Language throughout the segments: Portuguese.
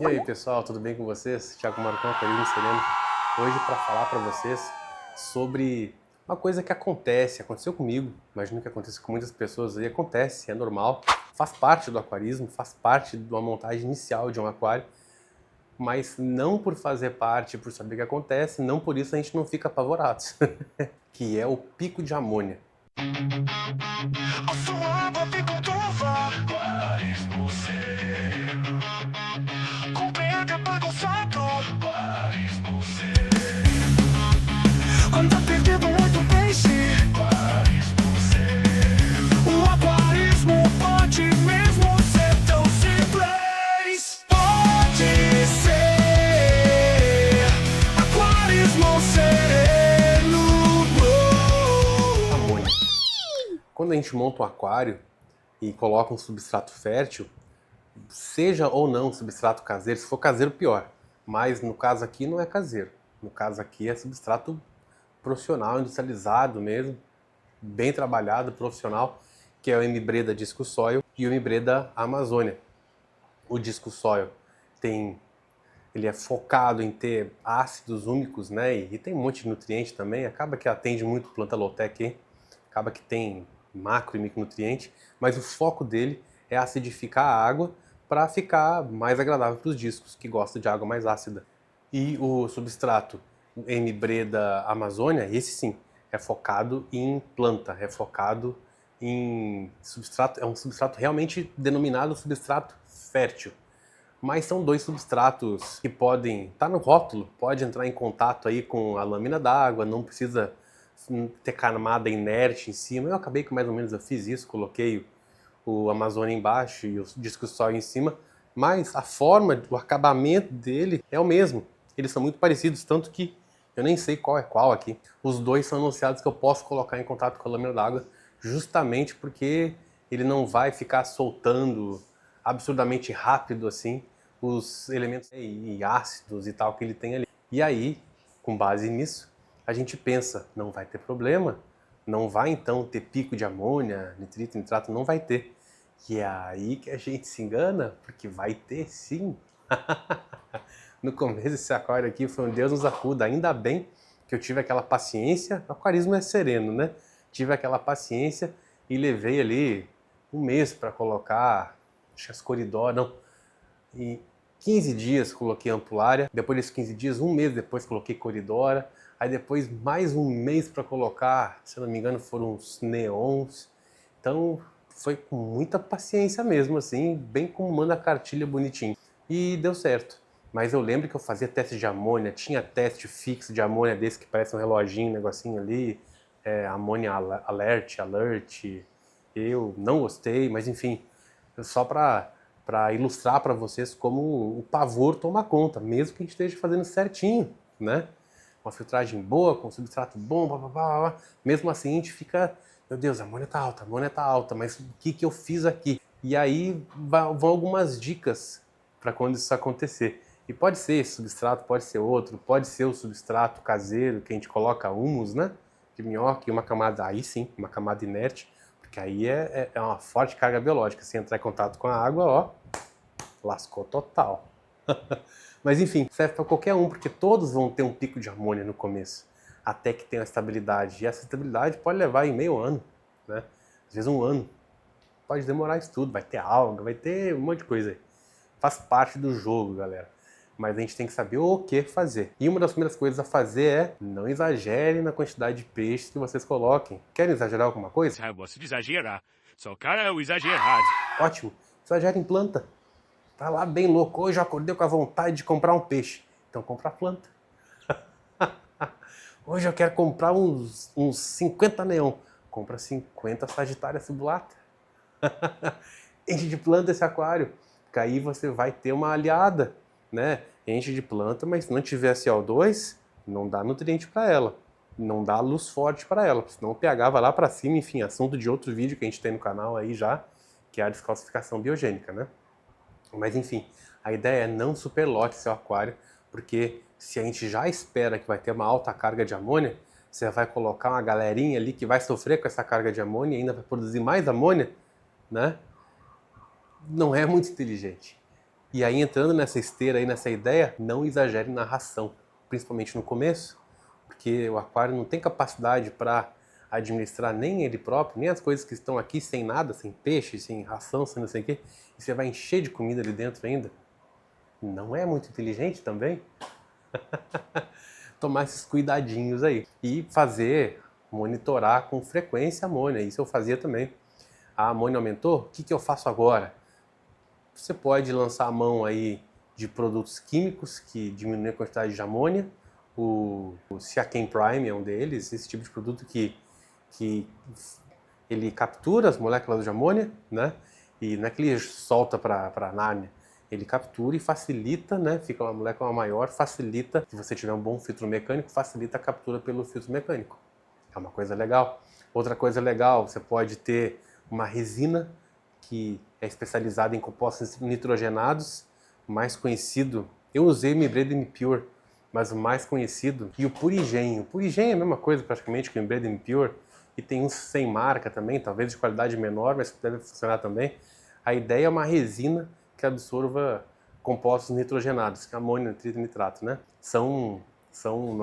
E aí pessoal, tudo bem com vocês? Thiago Marcão, Aquarismo Sereno. Hoje para falar para vocês sobre uma coisa que aconteceu comigo, imagino que aconteça com muitas pessoas aí, acontece, é normal, faz parte do aquarismo, faz parte de uma montagem inicial de um aquário, mas não por fazer parte, por saber que acontece, não por isso a gente não fica apavorado, que é o pico de amônia. A sua água fica turva. Aquarismo sereno. Com pH bagunçado. Aquarismo sereno. Anda perdendo muito peixe. Aquarismo sereno. O aquarismo pode mesmo ser tão simples. Pode ser. Aquarismo sereno. Amônia. Quando a gente monta um aquário e coloca um substrato fértil, seja ou não substrato caseiro, se for caseiro pior, mas no caso aqui não é caseiro, no caso aqui é substrato profissional, industrializado mesmo, bem trabalhado, profissional, que é o M-Breda Disco Soil e o M-Breda Amazônia. O Disco Soil ele é focado em ter ácidos úmicos, né, e tem um monte de nutriente também, acaba que atende muito planta low-tech, hein? Acaba que tem macro e micronutriente, mas o foco dele é acidificar a água para ficar mais agradável para os discos, que gostam de água mais ácida. E o substrato M-Breda Amazônia, esse sim, é focado em planta, é focado em substrato, é um substrato realmente denominado substrato fértil. Mas são dois substratos que podem estar no rótulo, pode entrar em contato aí com a lâmina d'água, não precisa ter camada inerte em cima. Eu acabei que mais ou menos eu fiz isso, coloquei o Amazônia embaixo e o Disco Soil em cima, mas a forma, o acabamento dele é o mesmo. Eles são muito parecidos, tanto que eu nem sei qual é qual aqui. Os dois são anunciados que eu posso colocar em contato com a lâmina d'água, justamente porque ele não vai ficar soltando absurdamente rápido assim os elementos e ácidos e tal que ele tem ali. E aí, com base nisso, a gente pensa, não vai ter problema, não vai então ter pico de amônia, nitrito, nitrato, não vai ter. E é aí que a gente se engana, porque vai ter sim. No começo desse aquário aqui foi um Deus nos acuda, ainda bem que eu tive aquela paciência, o aquarismo é sereno, né? Tive aquela paciência e levei ali um mês para colocar, acho que as Coridor, não, e 15 dias coloquei ampulária, depois desses 15 dias, um mês depois coloquei Coridora, aí depois mais um mês para colocar, se eu não me engano foram uns neons, então foi com muita paciência mesmo, assim, bem como manda a cartilha bonitinho. E deu certo. Mas eu lembro que eu fazia teste de amônia, tinha teste fixo de amônia desse que parece um reloginho, um negocinho ali, amônia alert, eu não gostei, mas enfim, só para ilustrar para vocês como o pavor toma conta, mesmo que a gente esteja fazendo certinho, né? Uma filtragem boa, com substrato bom, blá, blá, blá, blá. Mesmo assim a gente fica, meu Deus, a amônia tá alta, mas o que eu fiz aqui? E aí vão algumas dicas para quando isso acontecer. E pode ser esse substrato, pode ser outro, pode ser o substrato caseiro que a gente coloca humus, né? De minhoca e uma camada, aí sim, uma camada inerte, porque aí é uma forte carga biológica. Se entrar em contato com a água, ó, lascou total. Mas enfim, serve para qualquer um, porque todos vão ter um pico de amônia no começo, até que tenha uma estabilidade. E essa estabilidade pode levar em meio ano, né? Às vezes um ano. Pode demorar isso tudo, vai ter alga, vai ter um monte de coisa aí. Faz parte do jogo, galera. Mas a gente tem que saber o que fazer. E uma das primeiras coisas a fazer é não exagere na quantidade de peixes que vocês coloquem. Querem exagerar alguma coisa? Eu gosto de exagerar. Sou cara exagerado. Ótimo, exagera em planta. Tá lá bem louco, hoje eu acordei com a vontade de comprar um peixe. Então compra a planta. Hoje eu quero comprar uns 50 neon. Compra 50 Sagitária subulata. Enche de planta esse aquário, porque aí você vai ter uma aliada, né? Enche de planta, mas se não tiver CO2, não dá nutriente para ela. Não dá luz forte para ela, senão o pH vai lá para cima, enfim, assunto de outro vídeo que a gente tem no canal aí já, que é a descalcificação biogênica, né? Mas enfim, a ideia é não superlote seu aquário, porque se a gente já espera que vai ter uma alta carga de amônia, você vai colocar uma galerinha ali que vai sofrer com essa carga de amônia e ainda vai produzir mais amônia, né? Não é muito inteligente. E aí, entrando nessa esteira aí, nessa ideia, não exagere na ração, principalmente no começo, porque o aquário não tem capacidade para administrar nem ele próprio, nem as coisas que estão aqui sem nada, sem peixe, sem ração, sem não sei o quê, e você vai encher de comida ali dentro ainda. Não é muito inteligente também? Tomar esses cuidadinhos aí. E monitorar com frequência a amônia. Isso eu fazia também. A amônia aumentou? O que eu faço agora? Você pode lançar a mão aí de produtos químicos que diminuem a quantidade de amônia. O Siaken Prime é um deles, esse tipo de produto que ele captura as moléculas de amônia, né? E não é que ele solta para Nárnia. Ele captura e facilita, né? Fica uma molécula maior, facilita, se você tiver um bom filtro mecânico, facilita a captura pelo filtro mecânico. É uma coisa legal. Outra coisa legal, você pode ter uma resina que é especializada em compostos nitrogenados, mais conhecido. Eu usei o Inbred Pure, mas o mais conhecido, e o Purigen. O Purigen é a mesma coisa praticamente que o Inbred Pure, e tem uns sem marca também, talvez de qualidade menor, mas deve funcionar também. A ideia é uma resina que absorva compostos nitrogenados, que é amônia, nitrito e nitrato, né? Não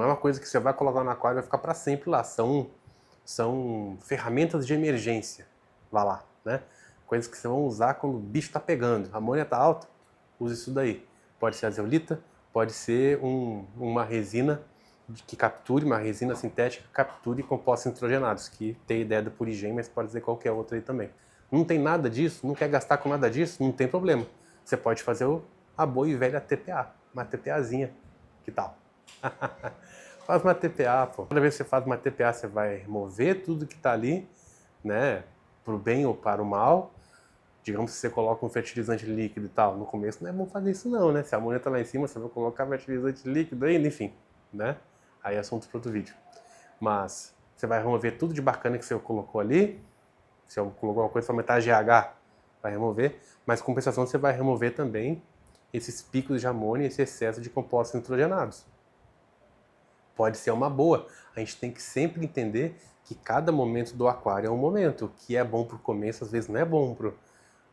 é uma coisa que você vai colocar no aquário e vai ficar para sempre lá. São ferramentas de emergência, vá lá, né? Coisas que você vai usar quando o bicho está pegando. A amônia está alta, use isso daí. Pode ser a zeolita, pode ser uma resina que capture, uma resina sintética que capture compostos nitrogenados, que tem a ideia do Purigen, mas pode ser qualquer outra aí também. Não tem nada disso, não quer gastar com nada disso, não tem problema. Você pode fazer a boa e velha TPA, uma TPAzinha, que tal? Faz uma TPA, pô. Toda vez que você faz uma TPA, você vai remover tudo que está ali, né, para o bem ou para o mal. Digamos que você coloca um fertilizante líquido e tal, no começo não é bom fazer isso não, né? Se a amônia está lá em cima, você vai colocar fertilizante líquido ainda, enfim, né? Aí é assunto para outro vídeo. Mas você vai remover tudo de bacana que você colocou ali. Se você colocou uma coisa para aumentar a GH, vai remover. Mas, compensação, você vai remover também esses picos de amônia, esse excesso de compostos nitrogenados. Pode ser uma boa. A gente tem que sempre entender que cada momento do aquário é um momento. O que é bom para o começo, às vezes não é bom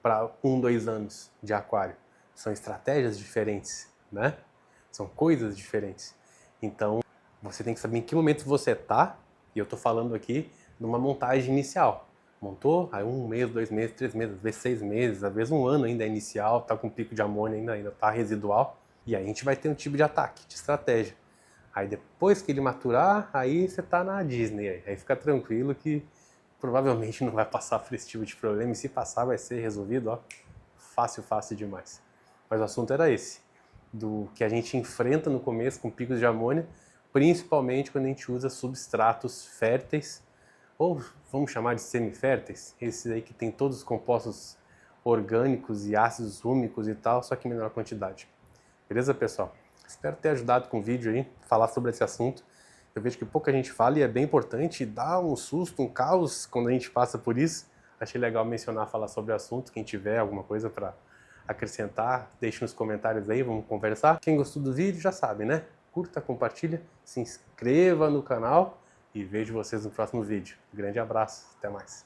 para 1, 2 anos de aquário. São estratégias diferentes, né? São coisas diferentes. Então, você tem que saber em que momento você está, e eu estou falando aqui numa montagem inicial. Montou, aí 1 mês, 2 meses, 3 meses, às vezes 6 meses, às vezes 1 ano ainda é inicial, está com pico de amônia ainda está residual, e aí a gente vai ter um tipo de ataque, de estratégia. Aí depois que ele maturar, aí você está na Disney, aí fica tranquilo que provavelmente não vai passar por esse tipo de problema, e se passar vai ser resolvido, ó, fácil, fácil demais. Mas o assunto era esse, do que a gente enfrenta no começo com picos de amônia, principalmente quando a gente usa substratos férteis, ou vamos chamar de semiférteis, esses aí que tem todos os compostos orgânicos e ácidos úmicos e tal, só que em menor quantidade. Beleza, pessoal? Espero ter ajudado com o vídeo aí, falar sobre esse assunto. Eu vejo que pouca gente fala e é bem importante, dá um susto, um caos quando a gente passa por isso. Achei legal mencionar, falar sobre o assunto. Quem tiver alguma coisa para acrescentar, deixe nos comentários aí, vamos conversar. Quem gostou do vídeo já sabe, né? Curta, compartilha, se inscreva no canal e vejo vocês no próximo vídeo. Grande abraço, até mais.